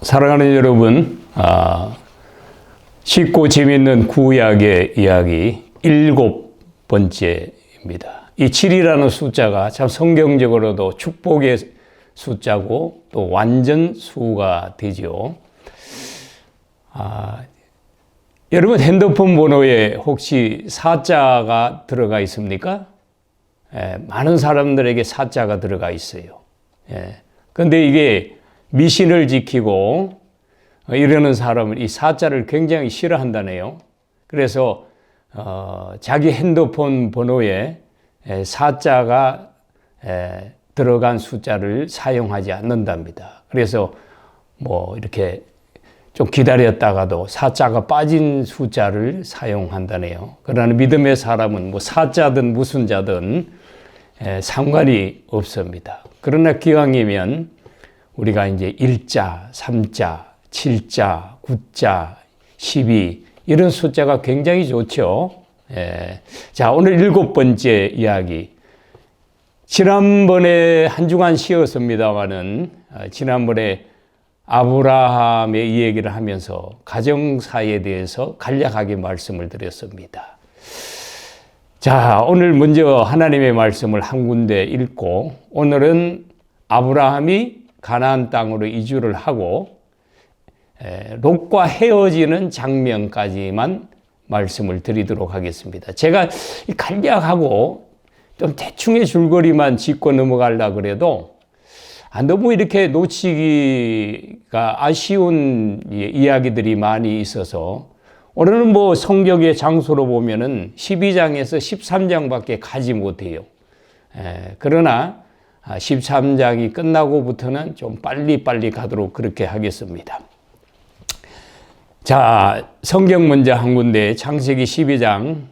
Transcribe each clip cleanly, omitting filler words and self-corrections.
사랑하는 여러분, 쉽고 재미있는 구약의 이야기 7번째입니다. 이 7이라는 숫자가 참 성경적으로도 축복의 숫자고 또 완전 수가 되죠. 여러분 핸드폰 번호에 혹시 사자가 들어가 있습니까? 많은 사람들에게 사자가 들어가 있어요. 그런데 이게 미신을 지키고 이러는 사람은 이 사자를 굉장히 싫어한다네요. 그래서 자기 핸드폰 번호에 사자가 들어간 숫자를 사용하지 않는답니다. 그래서 뭐 이렇게 좀 기다렸다가도 사자가 빠진 숫자를 사용한다네요. 그러나 믿음의 사람은 뭐 사자든 무슨 자든 상관이 없습니다. 그러나 기왕이면 우리가 이제 1자, 3자, 7자, 9자, 12 이런 숫자가 굉장히 좋죠. 자, 오늘 7번째 이야기. 지난번에 한 주간 쉬었습니다만은 지난번에 아브라함의 이 얘기를 하면서 가정사에 대해서 간략하게 말씀을 드렸습니다. 자, 오늘 먼저 하나님의 말씀을 한 군데 읽고 오늘은 아브라함이 가나안 땅으로 이주를 하고 롯과 헤어지는 장면까지만 말씀을 드리도록 하겠습니다. 제가 간략하고 좀 대충의 줄거리만 짚고 넘어가려고 그래도 너무 이렇게 놓치기가 아쉬운 이야기들이 많이 있어서 오늘은 뭐 성경의 장소로 보면은 12장에서 13장밖에 가지 못해요. 그러나 13장이 끝나고부터는 좀 빨리빨리 가도록 그렇게 하겠습니다. 자, 성경 먼저 한 군데 창세기 12장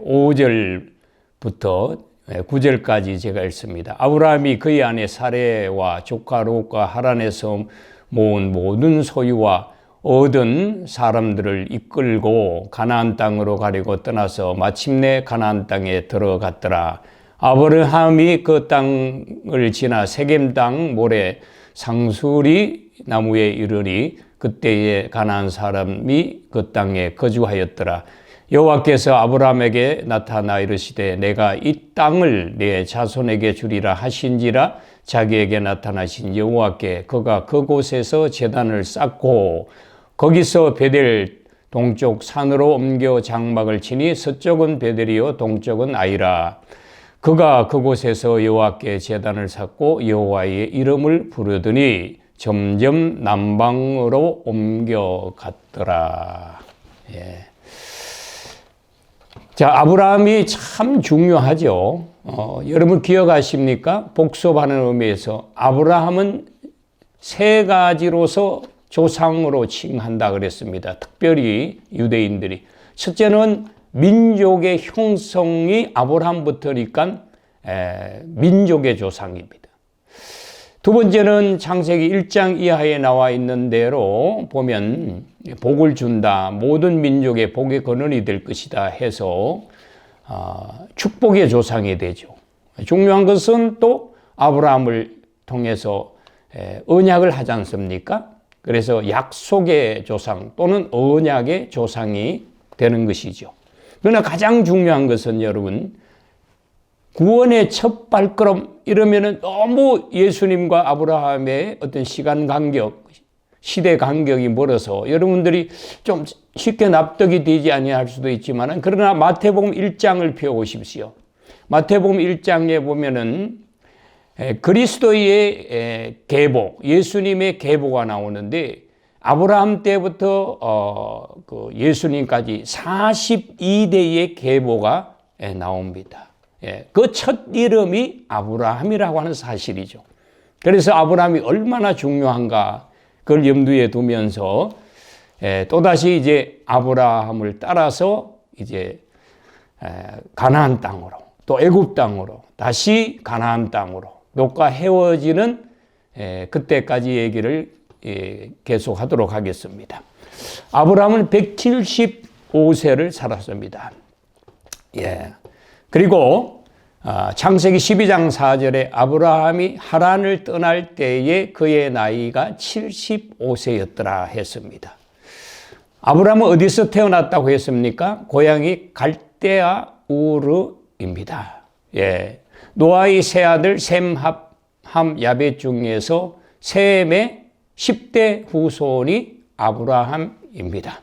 5절부터 9절까지 제가 읽습니다. 아브라함이 그의 아내 사레와 조카 롯과 하란에서 모은 모든 소유와 얻은 사람들을 이끌고 가나안 땅으로 가려고 떠나서 마침내 가나안 땅에 들어갔더라. 아브라함이 그 땅을 지나 세겜 땅 모래 상수리 나무에 이르니 그때에 가나안 사람이 그 땅에 거주하였더라. 여호와께서 아브라함에게 나타나 이르시되 내가 이 땅을 내 자손에게 주리라 하신지라. 자기에게 나타나신 여호와께 그가 그곳에서 제단을 쌓고 거기서 베델 동쪽 산으로 옮겨 장막을 치니 서쪽은 베델이요 동쪽은 아이라. 그가 그곳에서 여호와께 제단을 쌓고 여호와의 이름을 부르더니 점점 남방으로 옮겨갔더라. 자, 아브라함이 참 중요하죠. 여러분 기억하십니까? 복습하는 의미에서 아브라함은 세 가지로서 조상으로 칭한다 그랬습니다. 특별히 유대인들이. 첫째는 민족의 형성이 아브라함부터니까 민족의 조상입니다. 두 번째는 창세기 1장 이하에 나와 있는 대로 보면 복을 준다. 모든 민족의 복의 근원이 될 것이다 해서 축복의 조상이 되죠. 중요한 것은 또 아브라함을 통해서 언약을 하지 않습니까? 그래서 약속의 조상 또는 언약의 조상이 되는 것이죠. 그러나 가장 중요한 것은 여러분 구원의 첫 발걸음 이러면은 너무 예수님과 아브라함의 어떤 시간 간격, 시대 간격이 멀어서 여러분들이 좀 쉽게 납득이 되지 아니할 수도 있지만 그러나 마태복음 1장을 펴보십시오. 마태복음 1장에 보면은 그리스도의 계보, 예수님의 계보가 나오는데 아브라함 때부터 그 예수님까지 42대의 계보가 나옵니다. 그 첫 이름이 아브라함이라고 하는 사실이죠. 그래서 아브라함이 얼마나 중요한가 그걸 염두에 두면서 또다시 이제 아브라함을 따라서 이제 가나안 땅으로 또 애굽 땅으로 다시 가나안 땅으로 롯과 헤어지는 그때까지 얘기를 계속하도록 하겠습니다. 아브라함은 175세를 살았습니다. 그리고 창세기 12장 4절에 아브라함이 하란을 떠날 때에 그의 나이가 75세였더라 했습니다. 아브라함은 어디서 태어났다고 했습니까? 고향이 갈대아 우르입니다. 예. 노아의 세 아들 셈, 함, 야벳 중에서 셈의 10대 후손이 아브라함입니다.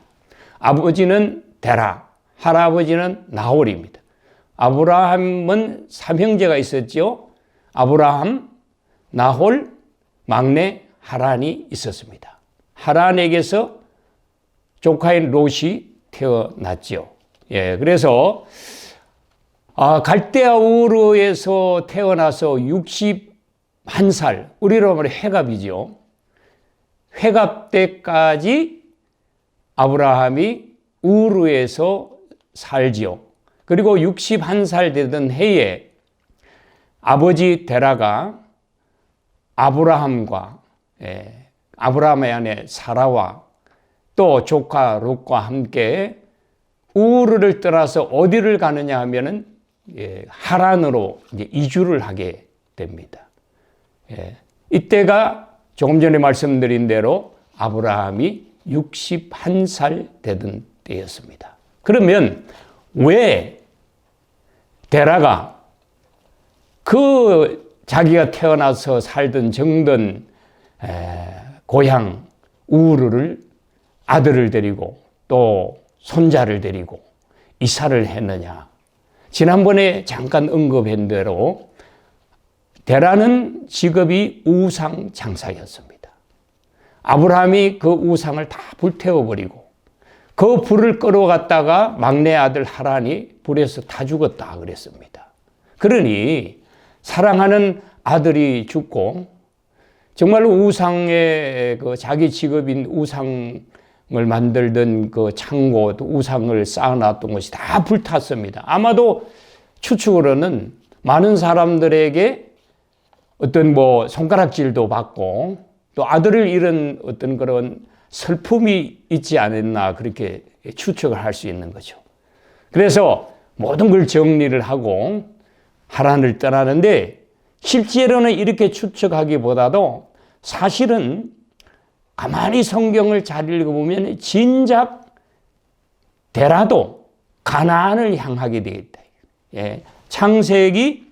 아버지는 데라, 할아버지는 나홀입니다. 아브라함은 삼형제가 있었죠. 아브라함, 나홀, 막내 하란이 있었습니다. 하란에게서 조카인 롯이 태어났죠. 예, 그래서 갈대아 우르에서 태어나서 61살, 우리로 말하면 회갑이죠. 회갑 때까지 아브라함이 우르에서 살지요. 그리고 61살 되던 해에 아버지 데라가 아브라함과 아브라함의 아내 사라와 또 조카 롯과 함께 우르를 떠나서 어디를 가느냐 하면은 하란으로 이제 이주를 하게 됩니다. 이때가 조금 전에 말씀드린 대로 아브라함이 61살 되던 때였습니다. 그러면 왜 데라가 그 자기가 태어나서 살던 정든 고향 우르를 아들을 데리고 또 손자를 데리고 이사를 했느냐? 지난번에 잠깐 언급한 대로 데라는 직업이 우상 장사였습니다. 아브라함이 그 우상을 다 불태워버리고 그 불을 끌어갔다가 막내 아들 하란이 불에서 타 죽었다 그랬습니다. 그러니 사랑하는 아들이 죽고 정말로 우상의 그 자기 직업인 우상을 만들던 그 창고, 우상을 쌓아놨던 것이 다 불탔습니다. 아마도 추측으로는 많은 사람들에게 어떤 손가락질도 받고 또 아들을 잃은 어떤 그런 슬픔이 있지 않았나 그렇게 추측을 할 수 있는 거죠. 그래서 모든 걸 정리를 하고 하란을 떠나는데 실제로는 이렇게 추측하기보다도 사실은 가만히 성경을 잘 읽어보면 진작 데라도 가나안을 향하게 되겠다. 창세기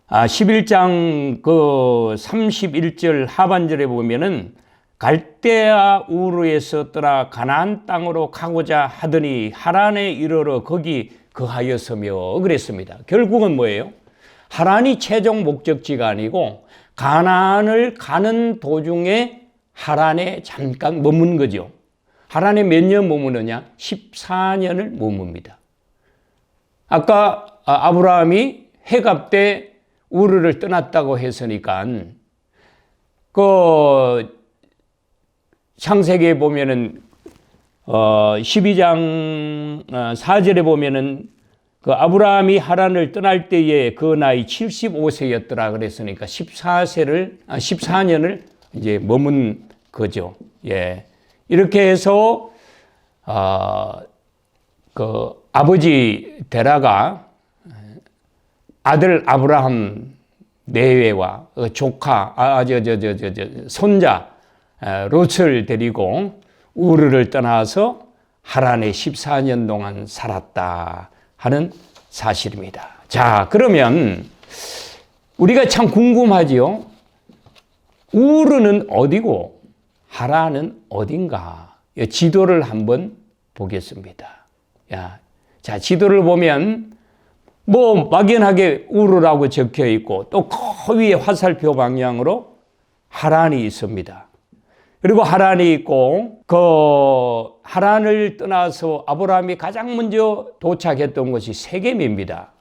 11장 그 31절 하반절에 보면은 갈대아 우르에서 떠나 가나안 땅으로 가고자 하더니 하란에 이르러 거기 거하였으며 그랬습니다. 결국은 뭐예요? 하란이 최종 목적지가 아니고 가나안을 가는 도중에 하란에 잠깐 머문 거죠. 하란에 몇 년 머무느냐? 14년을 머뭅니다. 아까 아브라함이 회갑 때 우르를 떠났다고 했으니까 그 창세기에 보면은 12장 4절에 보면은 그 아브라함이 하란을 떠날 때에 그 나이 75세였더라 그랬으니까 14년을 이제 머문 거죠. 예. 이렇게 해서 그 아버지 데라가 아들 아브라함 내외와 조카 손자 롯을 데리고 우르를 떠나서 하란에 14년 동안 살았다 하는 사실입니다. 자, 그러면 우리가 참 궁금하지요. 우르는 어디고 하란은 어딘가? 지도를 한번 보겠습니다. 자, 지도를 보면 막연하게 우르라고 적혀 있고 또 그 위에 화살표 방향으로 하란이 있습니다. 그리고 하란이 있고 그 하란을 떠나서 아브라함이 가장 먼저 도착했던 곳이 세겜입니다.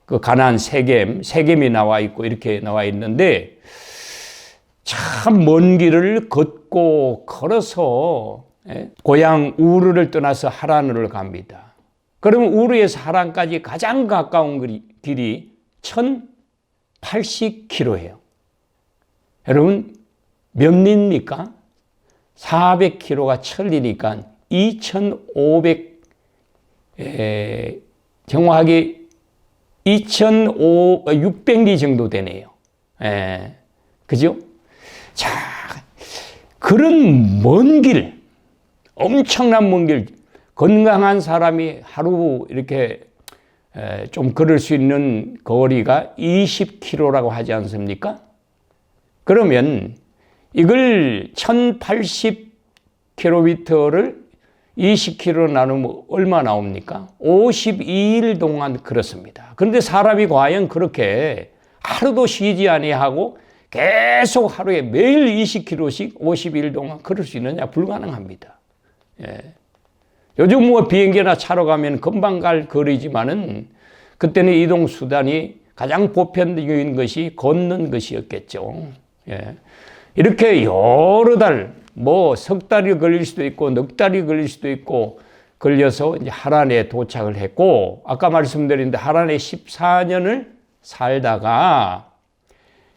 그 가나안 세겜이 나와 있고 이렇게 나와 있는데 참 먼 길을 걸어서 고향 우르를 떠나서 하란으로 갑니다. 그러면 우르에서 하란까지 가장 가까운 길이 1080km예요. 여러분 몇 리입니까? 400km가 1000리니까 정확하게 2,600리 정도 되네요. 예. 그죠? 자, 그런 먼 길, 엄청난 먼 길, 건강한 사람이 하루 이렇게 좀 걸을 수 있는 거리가 20km라고 하지 않습니까? 그러면 이걸 1080km를 20km 나누면 얼마 나옵니까? 52일 동안 걸었습니다. 그런데 사람이 과연 그렇게 하루도 쉬지 아니하고 계속 하루에 매일 20km씩 52일 동안 걸을 수 있느냐? 불가능합니다. 예. 요즘 뭐 비행기나 차로 가면 금방 갈 거리지만은 그때는 이동 수단이 가장 보편적인 것이 걷는 것이었겠죠. 예. 이렇게 여러 달, 뭐 석 달이 걸릴 수도 있고 넉 달이 걸릴 수도 있고 걸려서 이제 하란에 도착을 했고, 아까 말씀드린 하란에 14년을 살다가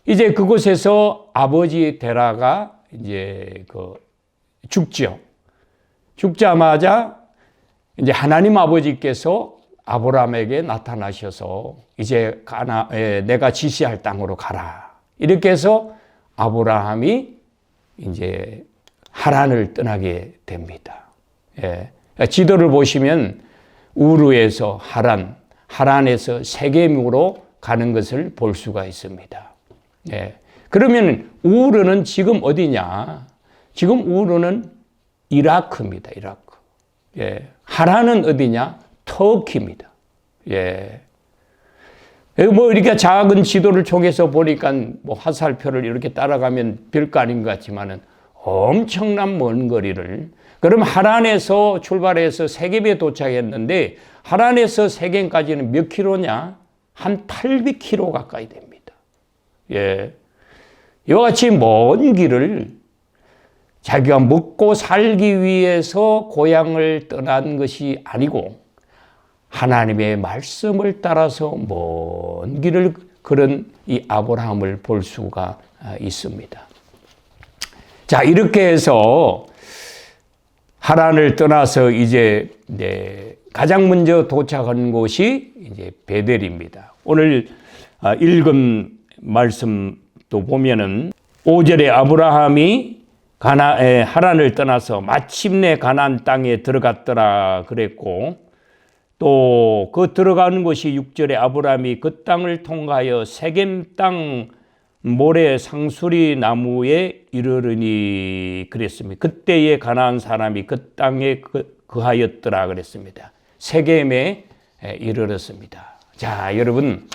이제 그곳에서 아버지 데라가 이제 죽죠. 죽자마자 이제 하나님 아버지께서 아브라함에게 나타나셔서 이제 내가 지시할 땅으로 가라. 이렇게 해서 아브라함이 이제 하란을 떠나게 됩니다. 예. 지도를 보시면 우르에서 하란에서 세겜으로 가는 것을 볼 수가 있습니다. 예. 그러면 우르는 지금 어디냐? 지금 우르는 이라크입니다. 이라크. 예. 하란은 어디냐? 터키입니다. 예. 뭐 이렇게 작은 지도를 통해서 보니까 뭐 화살표를 이렇게 따라가면 별거 아닌 것 같지만은 엄청난 먼 거리를, 그럼 하란에서 출발해서 세겜에 도착했는데 하란에서 세겜까지는 몇 킬로냐? 한 800km 가까이 됩니다. 예. 이와 같이 먼 길을 자기가 먹고 살기 위해서 고향을 떠난 것이 아니고 하나님의 말씀을 따라서 먼 길을 걸은 이 아브라함을 볼 수가 있습니다. 자, 이렇게 해서 하란을 떠나서 이제 가장 먼저 도착한 곳이 이제 베델입니다. 오늘 읽은 말씀도 보면은 5절에 아브라함이 하란을 떠나서 마침내 가나안 땅에 들어갔더라 그랬고, 또 그 들어가는 곳이 6절에 아브라함이 그 땅을 통과하여 세겜 땅 모래 상수리 나무에 이르르니 그랬습니다. 그때에 가나안 사람이 그 땅에 거하였더라 그랬습니다. 세겜에 이르렀습니다. 자, 여러분,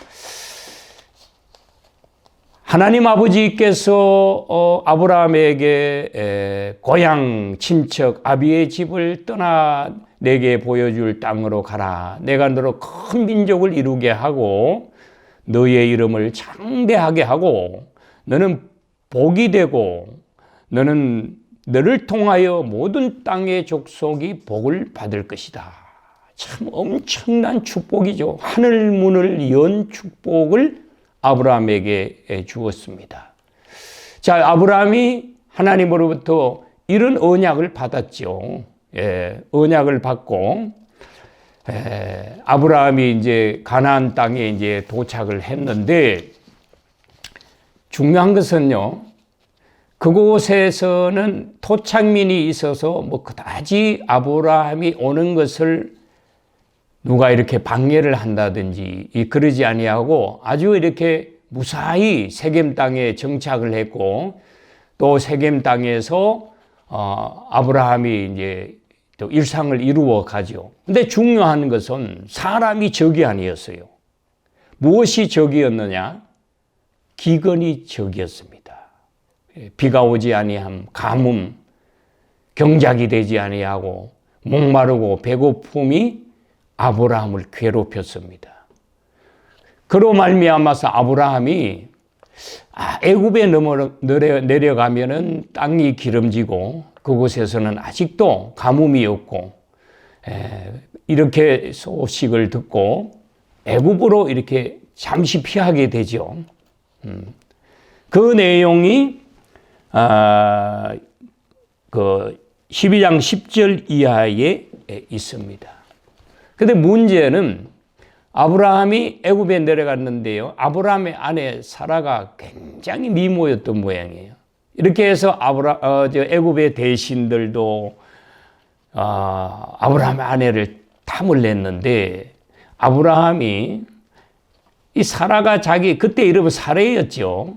하나님 아버지께서 아브라함에게 고향 친척 아비의 집을 떠나 내게 보여줄 땅으로 가라. 내가 너로 큰 민족을 이루게 하고 너의 이름을 장대하게 하고 너는 복이 되고 너를 통하여 모든 땅의 족속이 복을 받을 것이다. 참 엄청난 축복이죠. 하늘 문을 연 축복을 아브라함에게 주었습니다. 자, 아브라함이 하나님으로부터 이런 언약을 받았죠. 예, 언약을 받고 아브라함이 이제 가나안 땅에 이제 도착을 했는데, 중요한 것은요, 그곳에서는 토착민이 있어서 뭐 그다지 아브라함이 오는 것을 누가 이렇게 방해를 한다든지 그러지 아니하고 아주 이렇게 무사히 세겜 땅에 정착을 했고, 또 세겜 땅에서 아브라함이 이제 또 일상을 이루어 가죠. 근데 중요한 것은 사람이 적이 아니었어요. 무엇이 적이었느냐? 기근이 적이었습니다. 비가 오지 아니함, 가뭄, 경작이 되지 아니하고 목마르고 배고픔이 아브라함을 괴롭혔습니다. 그로 말미암아서 아브라함이 애굽에 내려가면은 땅이 기름지고 그곳에서는 아직도 가뭄이 없고, 이렇게 소식을 듣고 애굽으로 이렇게 잠시 피하게 되죠. 그 내용이 그 12장 10절 이하에 있습니다. 근데 문제는 아브라함이 애굽에 내려갔는데요. 아브라함의 아내 사라가 굉장히 미모였던 모양이에요. 이렇게 해서 애굽의 대신들도 아브라함의 아내를 탐을 냈는데 아브라함이 이 사라가 그때 이름은 사레였죠.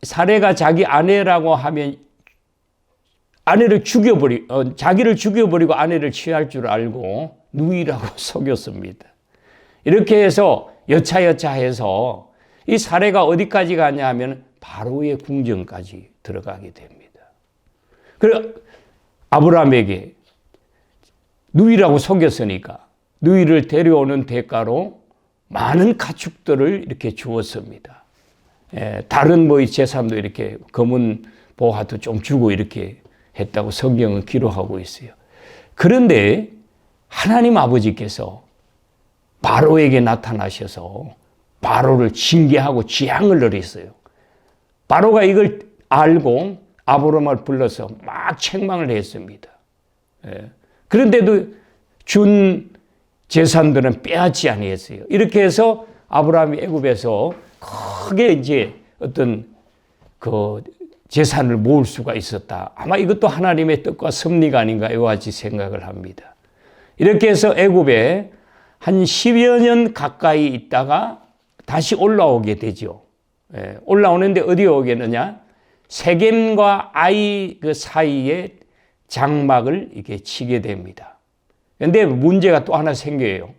사레가 자기 아내라고 하면 자기를 죽여버리고 아내를 취할 줄 알고 누이라고 속였습니다. 이렇게 해서 여차여차해서 이 사례가 어디까지 가냐 하면 바로의 궁전까지 들어가게 됩니다. 그래 아브라함에게 누이라고 속였으니까 누이를 데려오는 대가로 많은 가축들을 이렇게 주었습니다. 다른 재산도 이렇게 검은 보화도 좀 주고 이렇게 했다고 성경은 기록하고 있어요. 그런데 하나님 아버지께서 바로에게 나타나셔서 바로를 징계하고 재앙을 내렸어요. 바로가 이걸 알고 아브라함을 불러서 막 책망을 했습니다. 그런데도 준 재산들은 빼앗지 아니했어요. 이렇게 해서 아브라함이 애굽에서 크게 이제 어떤 재산을 모을 수가 있었다. 아마 이것도 하나님의 뜻과 섭리가 아닌가 이와 같이 생각을 합니다. 이렇게 해서 애굽에 한 10여 년 가까이 있다가 다시 올라오게 되죠. 올라오는데 어디에 오겠느냐? 세겜과 아이 그 사이에 장막을 이렇게 치게 됩니다. 그런데 문제가 또 하나 생겨요.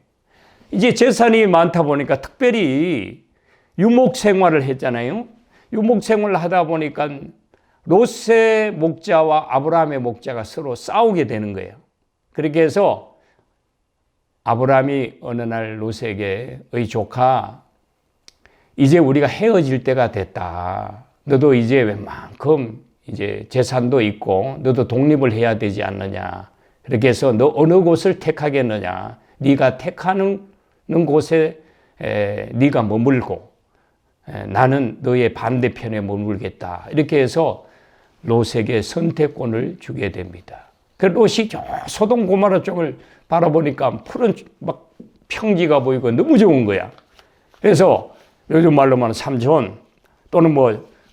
이제 재산이 많다 보니까 특별히 유목 생활을 했잖아요. 유목 생활을 하다 보니까 롯의 목자와 아브라함의 목자가 서로 싸우게 되는 거예요. 그렇게 해서 아브라함이 어느 날 롯에게 조카, 이제 우리가 헤어질 때가 됐다. 너도 이제 웬만큼 이제 재산도 있고 너도 독립을 해야 되지 않느냐. 그렇게 해서 너 어느 곳을 택하겠느냐. 네가 택하는 곳에 네가 머물고 나는 너의 반대편에 머물겠다. 이렇게 해서 롯에게 선택권을 주게 됩니다. 그 롯이 소돔 고모라 쪽을 바라보니까 푸른 막 평지가 보이고 너무 좋은 거야. 그래서 요즘 말로 말하면 삼촌 또는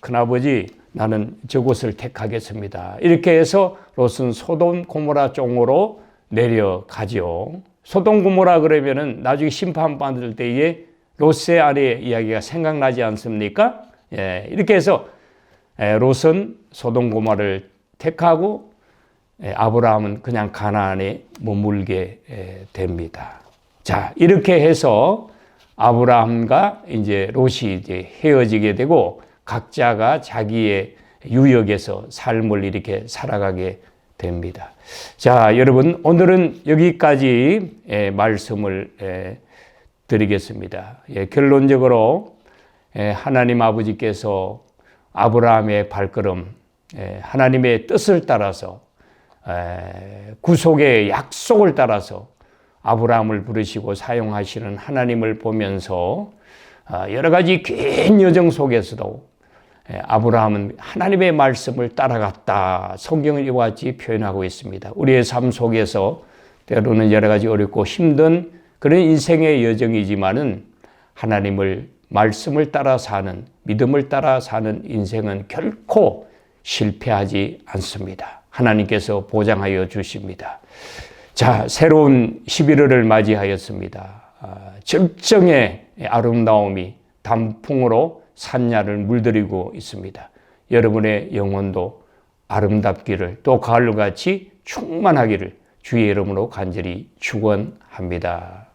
큰아버지 나는 저곳을 택하겠습니다. 이렇게 해서 롯은 소돔 고모라 쪽으로 내려가죠. 소돔 고모라 그러면은 나중에 심판받을 때에 롯의 아내 이야기가 생각나지 않습니까? 이렇게 해서 롯은 소돔 고모라를 택하고 아브라함은 그냥 가나안에 머물게 됩니다. 자, 이렇게 해서 아브라함과 이제 롯이 이제 헤어지게 되고 각자가 자기의 유역에서 삶을 이렇게 살아가게 됩니다. 자, 여러분 오늘은 여기까지 말씀을 드리겠습니다. 결론적으로 하나님 아버지께서 아브라함의 발걸음, 하나님의 뜻을 따라서 구속의 약속을 따라서 아브라함을 부르시고 사용하시는 하나님을 보면서 여러 가지 긴 여정 속에서도 아브라함은 하나님의 말씀을 따라갔다. 성경은 이와 같이 표현하고 있습니다. 우리의 삶 속에서 때로는 여러 가지 어렵고 힘든 그런 인생의 여정이지만은 하나님을 말씀을 따라 사는, 믿음을 따라 사는 인생은 결코 실패하지 않습니다. 하나님께서 보장하여 주십니다. 자, 새로운 11월을 맞이하였습니다. 절정의 아름다움이 단풍으로 산야를 물들이고 있습니다. 여러분의 영혼도 아름답기를 또 가을같이 충만하기를 주의 이름으로 간절히 축원합니다.